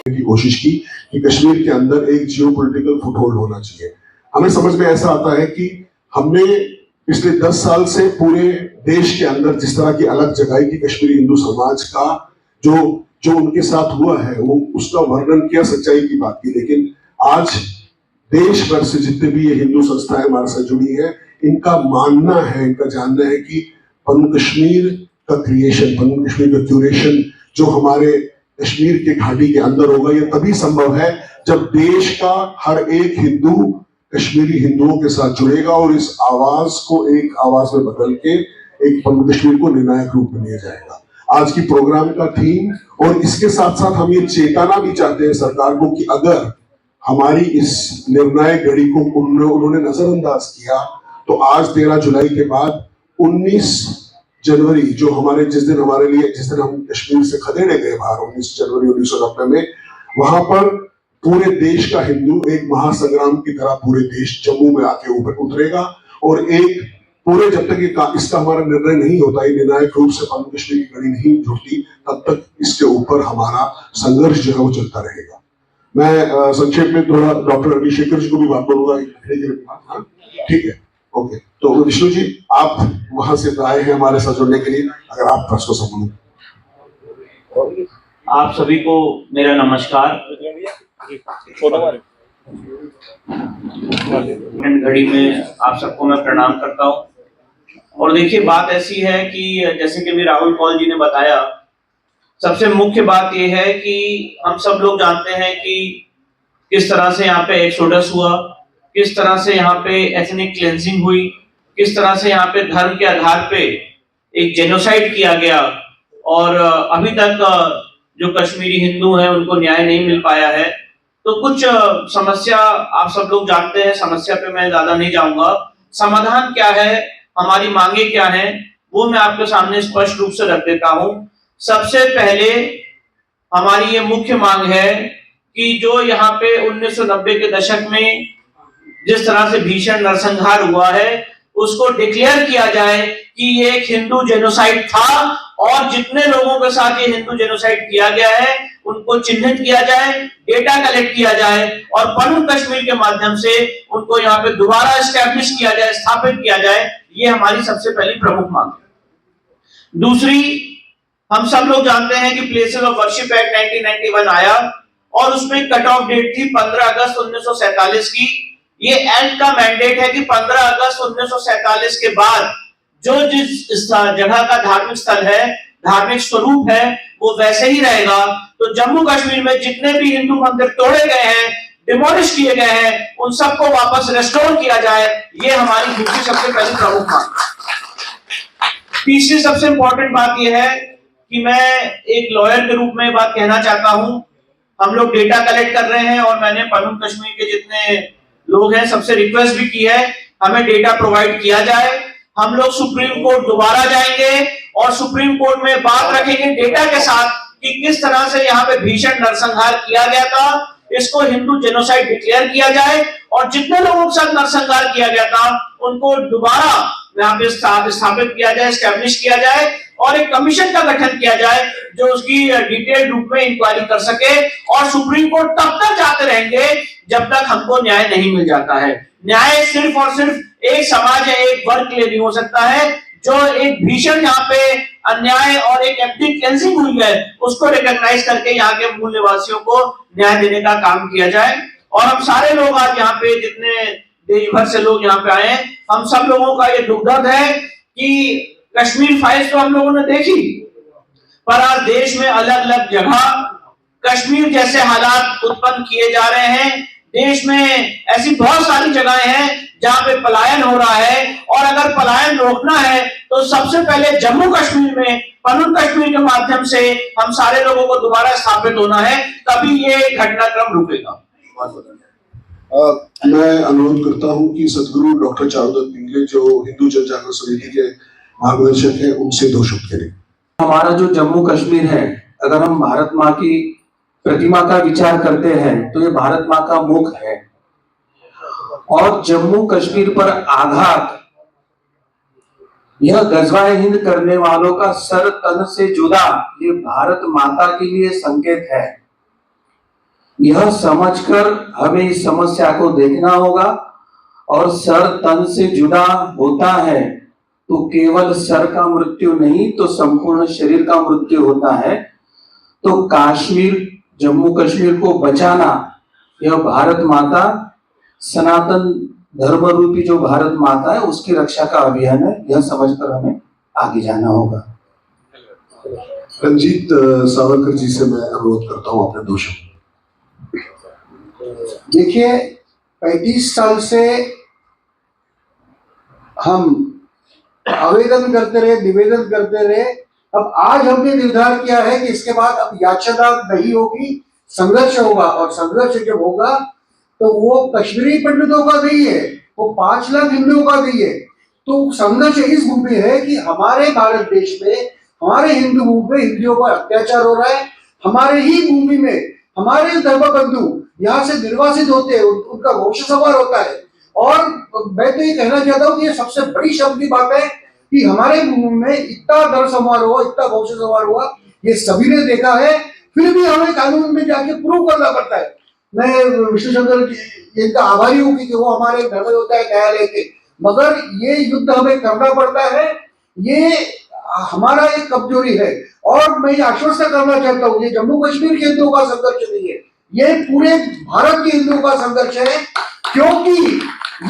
की कोशिश की कि कश्मीर के अंदर एक जियोपॉलिटिकल फुटहोल्ड होना चाहिए। हमें समझ में ऐसा आता है कि हमने पिछले 10 साल से पूरे देश के अंदर जिस तरह की अलग जगाई की कश्मीरी हिंदू समाज का जो जो उनके साथ हुआ है वो उसका वर्णन किया, सच्चाई की बात की, लेकिन आज देश भर से जितने भी ये हिंदू संस्थाएं हमारे साथ जुड़ी है, इनका मानना है, इनका जानना है कि पन्नू कश्मीर का क्रिएशन, पन्नू कश्मीर का क्यूरेशन जो हमारे कश्मीर के घाटी के अंदर होगा, ये तभी संभव है जब देश का हर एक हिंदू कश्मीरी हिंदुओं के साथ जुड़ेगा और इस आवाज को एक आवाज में बदल के एक पन्नू कश्मीर को निर्णायक रूप में लिया जाएगा। आज की प्रोग्राम का थीम, और इसके साथ साथ हम ये चेताना भी चाहते हैं सरकार को कि अगर हमारी इस निर्णायक घड़ी को उन्होंने नजरअंदाज किया तो आज 13 जुलाई के बाद 19 जनवरी जो हमारे जिस दिन हम कश्मीर से खदेड़े गए बाहर 19 जनवरी 1990 में, वहां पर पूरे देश का हिंदू एक महासंग्राम की तरह पूरे देश जम्मू में आके ऊपर उतरेगा और एक पूरे जब तक इसका हमारा निर्णय नहीं होता, ये निर्णायक रूप से पन्नू कश्मीर की घड़ी नहीं जुड़ती, तब तक इसके ऊपर हमारा संघर्ष जो है वो चलता रहेगा। मैं संक्षेप में थोड़ा डॉक्टर अभिषेकर जी को भी बात करूंगा, ठीक है, ओके। तो विष्णु जी, आप वहां से आए हैं हमारे साथ जुड़ने के लिए, अगर आप प्रश्न संबंध। आप सभी को मेरा नमस्कार। घड़ी में आप सबको मैं प्रणाम करता हूँ। और देखिए, बात ऐसी है कि जैसे कि भी राहुल पॉल जी ने बताया, सबसे मुख्य बात यह है कि हम सब लोग जानते हैं कि किस तरह से यहाँ पे एक्सोडस हुआ, किस तरह से यहाँ पे एथनिक क्लेंजिंग हुई, किस तरह से यहाँ पे धर्म के आधार पे एक जेनोसाइड किया गया, और अभी तक जो कश्मीरी हिंदू हैं उनको न्याय नहीं मिल पाया है। तो कुछ समस्या आप सब लोग जानते हैं, समस्या पे मैं ज्यादा नहीं जाऊंगा। समाधान क्या है, हमारी मांगे क्या है, वो मैं आपके सामने स्पष्ट रूप से रख देता हूं। सबसे पहले हमारी ये मुख्य मांग है कि जो यहाँ पे 1990 के दशक में जिस तरह से भीषण नरसंहार हुआ है, उसको डिक्लेयर किया जाए कि ये एक हिंदू जेनोसाइड था, और जितने लोगों के साथ ये हिंदू जेनोसाइड किया गया है उनको चिन्हित किया जाए, डेटा कलेक्ट किया जाए, और पन्नू कश्मीर के माध्यम से उनको यहाँ पे दोबारा एस्टैब्लिश किया जाए, स्थापित किया जाए। ये हमारी सबसे पहली प्रमुख मांग है। दूसरी, हम सब लोग जानते हैं कि प्लेसेस ऑफ वर्शिप एक्ट 1991 आया, और उसमें कट ऑफ डेट थी 15 अगस्त 1947 की। ये एक्ट का मैंडेट है कि 15 अगस्त 1947 के बाद जो जिस जगह का धार्मिक स्थल है, धार्मिक स्वरूप है, वो वैसे ही रहेगा। तो जम्मू कश्मीर में जितने भी हिंदू मंदिर तोड़े गए हैं, डिमोलिश किए गए हैं, उन सबको वापस रेस्टोर किया जाए। ये हमारी दूसरी सबसे पहली प्रमुख मांग। तीसरी सबसे इंपॉर्टेंट बात यह है कि मैं एक लॉयर के रूप में बात कहना चाहता हूं। हम लोग डेटा कलेक्ट कर रहे हैं, और मैंने पन्नू कश्मीर के जितने लोग हैं सबसे रिक्वेस्ट भी की है, हमें डेटा प्रोवाइड किया जाए। हम लोग सुप्रीम कोर्ट दोबारा जाएंगे और सुप्रीम कोर्ट में बात रखेंगे डेटा के साथ कि किस तरह से यहाँ पे भीषण नरसंहार किया गया था। इसको हिंदू जेनोसाइड डिक्लेयर किया जाए, और जितने लोगों के साथ नरसंहार किया गया था उनको दोबारा यहाँ पे स्थापित किया जाए, एस्टैब्लिश किया जाए, और एक कमीशन का गठन किया जाए जो उसकी डिटेल रूप में इंक्वायरी कर सके। और सुप्रीम कोर्ट तब तक जाते रहेंगे जब तक हमको न्याय नहीं मिल जाता है। न्याय सिर्फ और सिर्फ एक समाज या एक वर्ग के लिए नहीं हो सकता है। जो एक भीषण यहाँ पे अन्याय और एक एथनिक क्लेंजिंग हुई है, उसको रिकॉग्नाइज करके यहाँ के मूल निवासियों को न्याय देने का काम किया जाए। और हम सारे लोग आज यहाँ पे, जितने देश भर से लोग यहाँ पे आए हैं, हम सब लोगों का ये दुख दर्द है कि कश्मीर फाइल्स तो हम लोगों ने देखी, पर आज देश में अलग अलग जगह कश्मीर जैसे हालात उत्पन्न किए जा रहे हैं। देश में ऐसी बहुत सारी जगहें हैं जहां पे पलायन हो रहा है, और अगर पलायन रोकना है तो सबसे पहले जम्मू कश्मीर में पन्नू कश्मीर के माध्यम से हम सारे लोगों को दोबारा स्थापित होना है, तभी ये घटनाक्रम रुकेगा। मैं अनुरोध करता हूं कि सदगुरु डॉक्टर चारुदत्त पिंगले जो हिंदू जन जागरण समिति के मार्गदर्शक हैं, उनसे 2 शब्द करें। हमारा जो जम्मू कश्मीर है, अगर हम भारत माँ की प्रतिमा का विचार करते हैं तो ये भारत माँ का मुख है, और जम्मू कश्मीर पर आघात यह गजवाए हिंद करने वालों का सर तन से जुदा, ये भारत माता के लिए संकेत है। यह समझकर हमें इस समस्या को देखना होगा। और सर तन से जुड़ा होता है तो केवल सर का मृत्यु नहीं तो संपूर्ण शरीर का मृत्यु होता है। तो कश्मीर, जम्मू कश्मीर को बचाना, यह भारत माता, सनातन धर्म रूपी जो भारत माता है उसकी रक्षा का अभियान है। यह समझकर हमें आगे जाना होगा। रंजीत सावरकर जी से मैं अनुरोध करता हूं अपने 2 शब्द। देखिए, 35 साल से हम आवेदन करते रहे, निवेदन करते रहे। अब आज हमने निर्धार किया है कि इसके बाद अब याचना नहीं होगी, संघर्ष होगा। और संघर्ष जब होगा तो वो कश्मीरी पंडितों का नहीं है, वो 5 लाख हिंदुओं का नहीं है। तो संघर्ष इस भूमि है कि हमारे भारत देश में, हमारे हिंदू भूमि में हिंदुओं पर अत्याचार हो रहा है। हमारे ही भूमि में हमारे धर्म बंधु यहाँ से निर्वासित होते हैं, उनका वंश सवार होता है। और मैं तो ये कहना चाहता हूँ कि ये सबसे बड़ी शर्म की बात है कि हमारे भूमि में इतना धर्म संहार हुआ, इतना वंश संहार हुआ, ये सभी ने देखा है। फिर भी हमें कानून में जाके प्रूव करना पड़ता है। मैं विष्णुशंकर जी का आभारी हूँ कि वो हमारे घर में होता है न्यायालय के, मगर ये युद्ध हमें करना पड़ता है। ये हमारा एक कमजोरी है। और मैं ये आश्वस्त करना चाहता हूँ, ये जम्मू कश्मीर के हिंदुओं का संघर्ष नहीं है, ये पूरे भारत के हिंदुओं का संघर्ष है। क्योंकि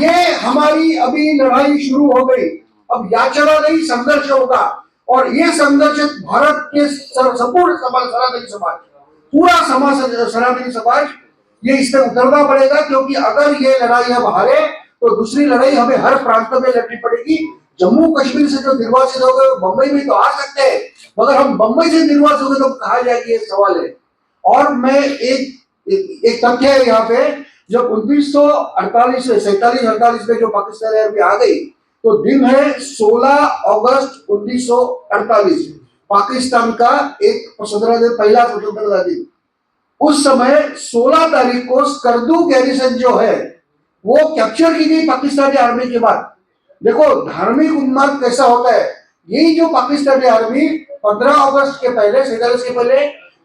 ये हमारी अभी लड़ाई शुरू हो गई, अब याचना नहीं, संघर्ष होगा। और ये संघर्ष भारत के संपूर्ण समाज, सनातनी समाज, पूरा समाज, सनातनी समाज, ये इसमें उतरना पड़ेगा। क्योंकि अगर ये लड़ाई हम हारे तो दूसरी लड़ाई हमें हर प्रांत में लड़नी पड़ेगी। जम्मू कश्मीर से जो निर्वासित हो गए बंबई में तो आ सकते हैं, मगर हम बंबई से निर्वासित हो गए तो कहा जाएगी, ये सवाल है। और मैं एक तथ्य है यहाँ पे, जब 1948 में 47-48 में जो पाकिस्तान आर्मी आ गई तो दिन है 16 अगस्त 1948, पाकिस्तान का एक स्वतंत्रता दिन, पहला स्वतंत्रता दिन। उस समय 16 तारीख को स्कर्दू गैरिसन जो है वो कैप्चर की गई पाकिस्तानी आर्मी के बाद। देखो धार्मिक उन्माद कैसा होता है। यही जो पाकिस्तानी आर्मी 15 अगस्त के पहले, 47 के पहले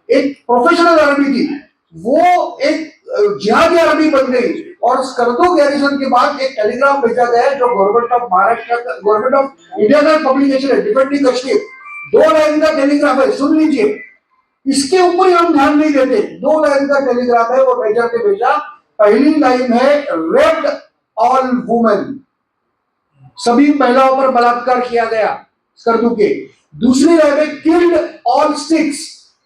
एक प्रोफेशनल आर्मी थी, वो एक जिहादी आर्मी बन गई। और स्कर्दू गैरिसन के बाद एक टेलीग्राम भेजा गया जो government of Maharashtra, government of India का पब्लिकेशन है, डिफेंडिंग कश्मीर। 2 लाइन का टेलीग्राम है, सुन लीजिए। इसके ऊपर हम ध्यान नहीं देते। 2 लाइन का टेलीग्राम है, वो मेजर ने भेजा। पहली लाइन है रेप्ड ऑल वुमेन, सभी महिलाओं पर बलात्कार किया गया स्कर्दू के। दूसरी लाइन है किल्ड ऑल सिख्स,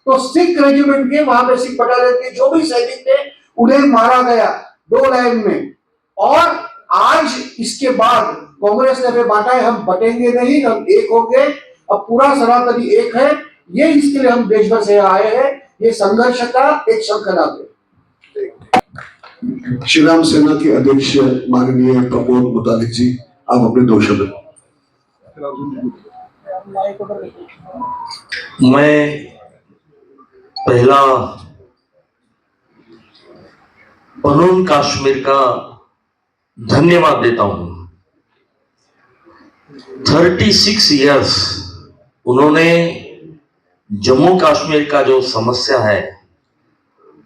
तो सिख रेजिमेंट के, वहां पे सिख बटालियन के जो भी सैनिक थे उन्हें मारा गया, 2 लाइन में। और आज इसके बाद कांग्रेस ने हमें बांटा है, हम बटेंगे नहीं, हम एक होंगे। अब पूरा सनातनी एक है। ये इसके लिए हम देश भर से आए हैं। ये संघर्ष का एक शंखनाद है। श्री राम सेना के अध्यक्ष माननीय प्रमोद मुतालिक जी, आप अपने 2 शब्द। मैं पहला पनून कश्मीर का धन्यवाद देता हूं। 36 इयर्स उन्होंने जम्मू कश्मीर का जो समस्या है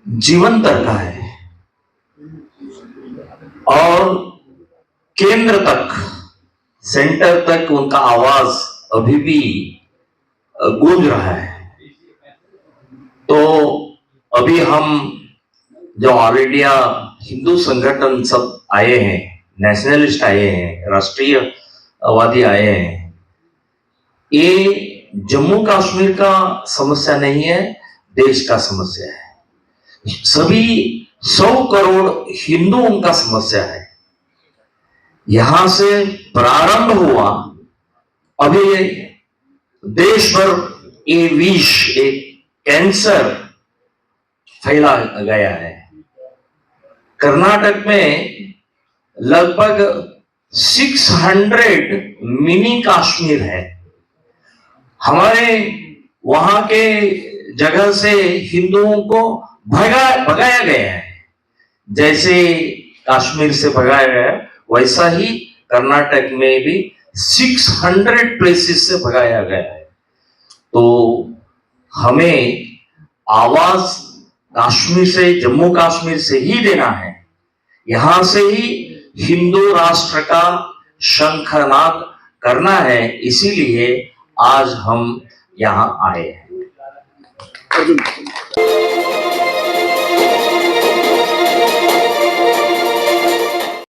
जीवंत रखा है और केंद्र तक, सेंटर तक उनका आवाज अभी भी गूंज रहा है। तो अभी हम जो ऑल इंडिया हिंदू संगठन सब आए हैं, नेशनलिस्ट आए हैं, राष्ट्रीयवादी आए हैं, ये जम्मू कश्मीर का समस्या नहीं है, देश का समस्या है। सभी 100 करोड़ हिंदुओं का समस्या है। यहां से प्रारंभ हुआ, अभी देश भर ये विष, एक कैंसर फैला गया है। कर्नाटक में लगभग 600 मिनी कश्मीर है। हमारे वहां के जगह से हिंदुओं को भगाया गया है। जैसे कश्मीर से भगाया गया वैसा ही कर्नाटक में भी 600 प्लेसेस से भगाया गया है। तो हमें आवाज कश्मीर से, जम्मू कश्मीर से ही देना है। यहां से ही हिंदू राष्ट्र का शंखनाद करना है, इसीलिए आज हम यहाँ आए हैं।